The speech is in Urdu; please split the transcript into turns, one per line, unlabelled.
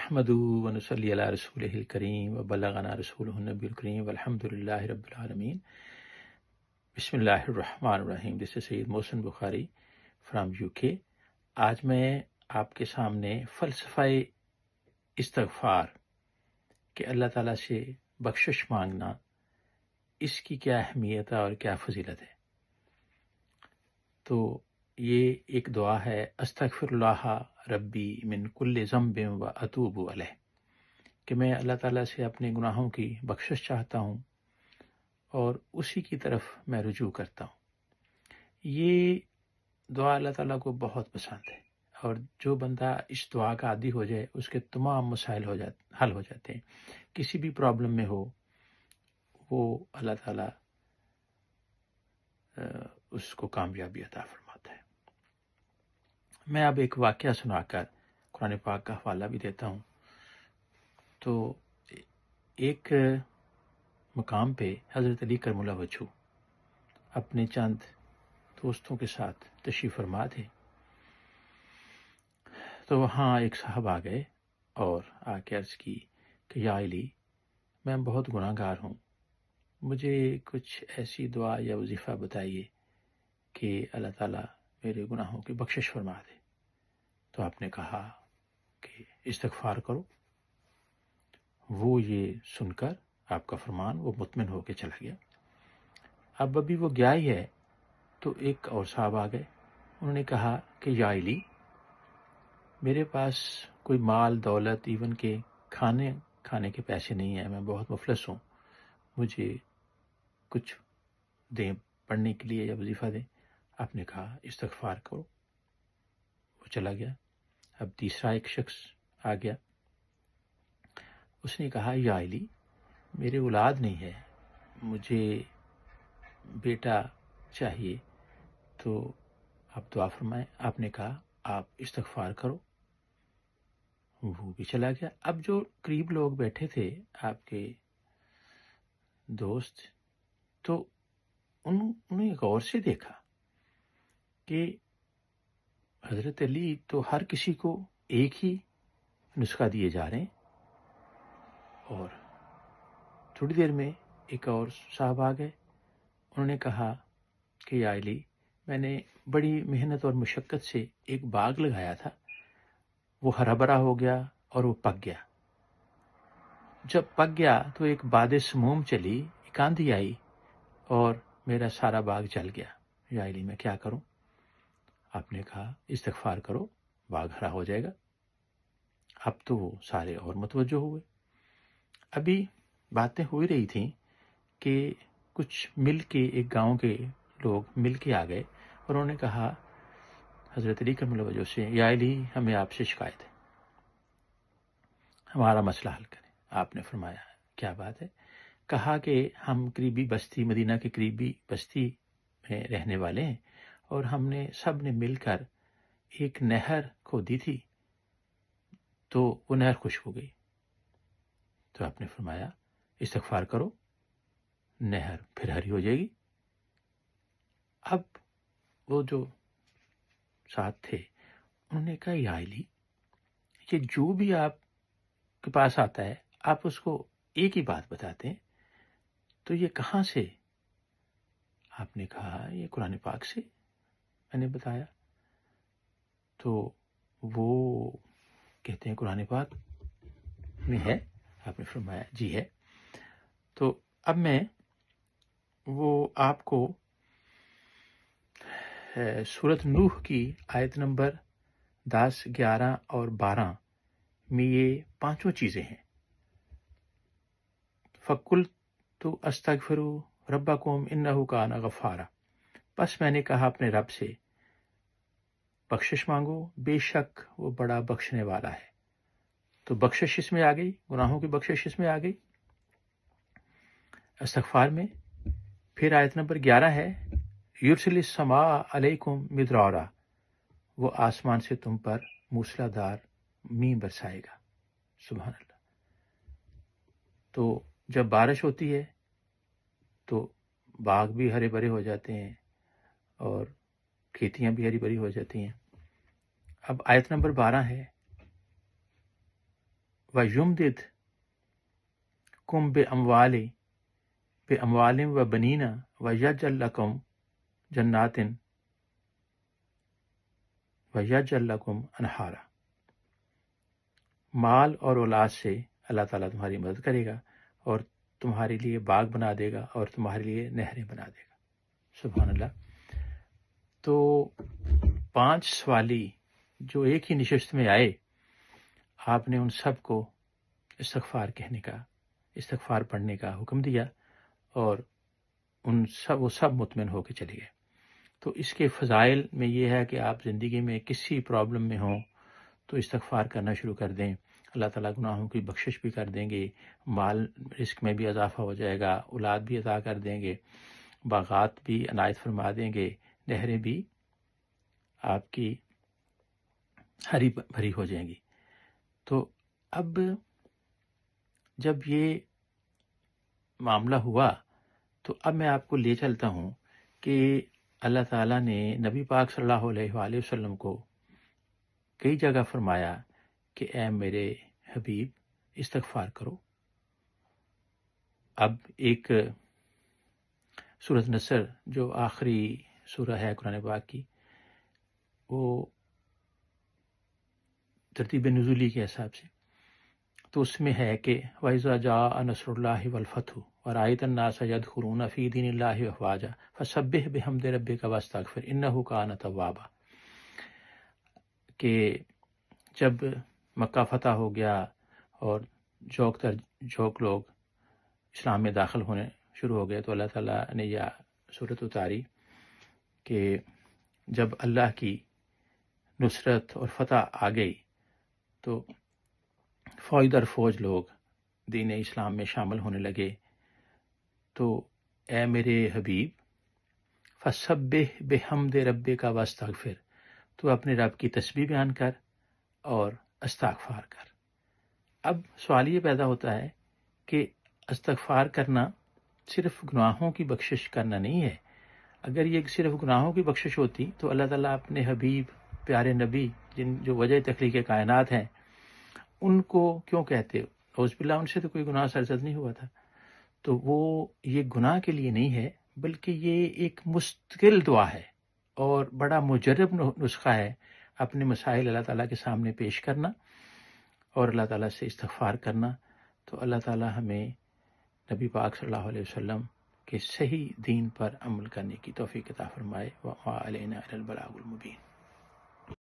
نحمده ونصلي على رسوله الكريم وبلغنا رسوله النبي الكريم والحمد لله رب العالمين. بسم اللہ الرحمن الرحیم. This is Syed Mohsin Bukhari from UK. آج میں آپ کے سامنے فلسفہ استغفار کہ اللہ تعالیٰ سے بخشش مانگنا، اس کی کیا اہمیت ہے اور کیا فضیلت ہے. تو یہ ایک دعا ہے، استغفر اللہ ربی من کل ذنب و اتوب علیہ، کہ میں اللہ تعالیٰ سے اپنے گناہوں کی بخشش چاہتا ہوں اور اسی کی طرف میں رجوع کرتا ہوں. یہ دعا اللہ تعالیٰ کو بہت پسند ہے، اور جو بندہ اس دعا کا عادی ہو جائے اس کے تمام مسائل حل ہو جاتے ہیں. کسی بھی پرابلم میں ہو وہ اللہ تعالیٰ اس کو کامیابی عطا فرماتا ہے. میں اب ایک واقعہ سنا کر قرآن پاک کا حوالہ بھی دیتا ہوں. تو ایک مقام پہ حضرت علی کرم اللہ وجہہ اپنے چند دوستوں کے ساتھ تشریف فرما تھے. تو وہاں ایک صاحب آ گئے اور آ کے عرض کی کہ یا علی، میں بہت گناہ گار ہوں، مجھے کچھ ایسی دعا یا وظیفہ بتائیے کہ اللہ تعالیٰ میرے گناہوں کی بخشش فرما دے. تو آپ نے کہا کہ استغفار کرو. وہ یہ سن کر آپ کا فرمان وہ مطمئن ہو کے چلا گیا. اب ابھی وہ گیا ہی ہے تو ایک اور صاحب آ گئے. انہوں نے کہا کہ یا علی، میرے پاس کوئی مال دولت ایون کہ کھانے کے پیسے نہیں ہیں، میں بہت مفلس ہوں، مجھے کچھ دیں پڑھنے کے لیے یا وظیفہ دیں. آپ نے کہا استغفار کرو. وہ چلا گیا. اب تیسرا ایک شخص آ گیا. اس نے کہا یا علی، میرے اولاد نہیں ہے، مجھے بیٹا چاہیے، تو آپ دعا فرمائیں. آپ نے کہا آپ استغفار کرو. وہ بھی چلا گیا. اب جو قریب لوگ بیٹھے تھے آپ کے دوست، تو انہوں نے غور سے دیکھا کہ حضرت علی تو ہر کسی کو ایک ہی نسخہ دیے جا رہے ہیں. اور تھوڑی دیر میں ایک اور صاحب آ گئے. انہوں نے کہا کہ یا علی، میں نے بڑی محنت اور مشقت سے ایک باغ لگایا تھا، وہ ہرا بھرا ہو گیا اور وہ پک گیا. جب پک گیا تو ایک باد سموم چلی، ایک آندھی آئی اور میرا سارا باغ جل گیا. یا علی، میں کیا کروں؟ آپ نے کہا استغفار کرو، باغ ہرا ہو جائے گا. اب تو وہ سارے اور متوجہ ہوئے. ابھی باتیں ہو ہی رہی تھیں کہ کچھ مل کے ایک گاؤں کے لوگ مل کے آ گئے اور انہوں نے کہا حضرت علی کرم اللہ وجہہ سے، یا علی، ہمیں آپ سے شکایت ہے، ہمارا مسئلہ حل کریں. آپ نے فرمایا کیا بات ہے؟ کہا کہ ہم قریبی بستی، مدینہ کی قریبی بستی میں رہنے والے ہیں، اور ہم نے سب نے مل کر ایک نہر کھودی تھی، تو وہ نہر خشک ہو گئی. تو آپ نے فرمایا استغفار کرو، نہر پھر ہری ہو جائے گی. اب وہ جو ساتھ تھے انہوں نے کہا یا علی، یہ جو بھی آپ کے پاس آتا ہے آپ اس کو ایک ہی بات بتاتے ہیں، تو یہ کہاں سے؟ آپ نے کہا یہ قرآن پاک سے میں نے بتایا. تو وہ کہتے ہیں قرآن پاک میں ہے؟ آپ نے فرمایا جی ہے. تو اب میں وہ آپ کو سورۃ نوح کی آیت نمبر 10، 11 اور 12 میں یہ پانچوں چیزیں ہیں. فَقُلْتُ اسْتَغْفِرُوا رَبَّكُمْ إِنَّهُ كَانَ غَفَّارًا، پس میں نے کہا اپنے رب سے بخشش مانگو، بے شک وہ بڑا بخشنے والا ہے. تو بخشش اس میں آ گئی، گناہوں کی بخشش اس میں آ گئی استغفار میں. پھر آیت نمبر 11 ہے یرسل السماء علیکم مدرارا، وہ آسمان سے تم پر موسلا دار مینہ برسائے گا. سبحان اللہ. تو جب بارش ہوتی ہے تو باغ بھی ہرے بھرے ہو جاتے ہیں اور کھیتیاں بھی ہری بھری ہو جاتی ہیں. اب آیت نمبر 12 ہے وَيُمْدِدْكُمْ بِأَمْوَالٍ وَبَنِينَ وَيَجْعَلْ لَكُمْ جَنَّاتٍ وَيَجْعَلْ لَكُمْ أَنْہَارًا۔ مال اور اولاد سے اللہ تعالیٰ تمہاری مدد کرے گا اور تمہارے لیے باغ بنا دے گا اور تمہارے لیے نہریں بنا دے گا۔ سبحان اللہ۔ تو 5 سوالی جو ایک ہی نشست میں آئے، آپ نے ان سب کو استغفار کہنے کا، استغفار پڑھنے کا حکم دیا، اور وہ سب مطمئن ہو کے چلے گئے۔ تو اس کے فضائل میں یہ ہے کہ آپ زندگی میں کسی پرابلم میں ہوں تو استغفار کرنا شروع کر دیں، اللہ تعالیٰ گناہوں کی بخشش بھی کر دیں گے، مال رزق میں بھی اضافہ ہو جائے گا، اولاد بھی عطا کر دیں گے، باغات بھی عنایت فرما دیں گے، نہریں بھی آپ کی ہری بھری ہو جائیں گی۔ تو اب جب یہ معاملہ ہوا تو اب میں آپ کو لے چلتا ہوں کہ اللہ تعالیٰ نے نبی پاک صلی اللہ علیہ وآلہ وسلم کو کئی جگہ فرمایا کہ اے میرے حبیب استغفار کرو۔ اب ایک سورۃ نصر جو آخری سورہ ہے قرآن پاک کی، وہ ترتیب نزولی کے حساب سے تو اس میں ہے کہ وَإِذَا جَاءَ نَصْرُ اللَّهِ وَالْفَتْحُ وَرَأَيْتَ النَّاسَ يَدْخُلُونَ فِي دِينِ اللَّهِ أَفْوَاجًا فَسَبِّحْ بِحَمْدِ رَبِّكَ وَاسْتَغْفِرْ إِنَّهُ كَانَ تَوَّابًا، کہ جب مکہ فتح ہو گیا اور جھوک لوگ اسلام میں داخل ہونے شروع ہو گئے، تو اللہ تعالیٰ نے یہ صورت اتاری کہ جب اللہ کی نصرت اور فتح آ گئی تو فوج در فوج لوگ دین اسلام میں شامل ہونے لگے۔ تو اے میرے حبیب فسبح بحمد ربک واستغفر، تو اپنے رب کی تسبیح بیان کر اور استغفار کر۔ اب سوال یہ پیدا ہوتا ہے کہ استغفار کرنا صرف گناہوں کی بخشش کرنا نہیں ہے۔ اگر یہ صرف گناہوں کی بخشش ہوتی تو اللہ تعالیٰ اپنے حبیب پیارے نبی جو وجہ تخلیق کائنات ہیں ان کو کیوں کہتے؟ نعوذ باللہ ان سے تو کوئی گناہ سرزد نہیں ہوا تھا۔ تو وہ یہ گناہ کے لیے نہیں ہے، بلکہ یہ ایک مستقل دعا ہے اور بڑا مجرب نسخہ ہے اپنے مسائل اللہ تعالیٰ کے سامنے پیش کرنا اور اللہ تعالیٰ سے استغفار کرنا۔ تو اللہ تعالیٰ ہمیں نبی پاک صلی اللہ علیہ وسلم کے صحیح دین پر عمل کرنے کی توفیق عطا فرمائے۔ وعلینا الی البلاغ المبین۔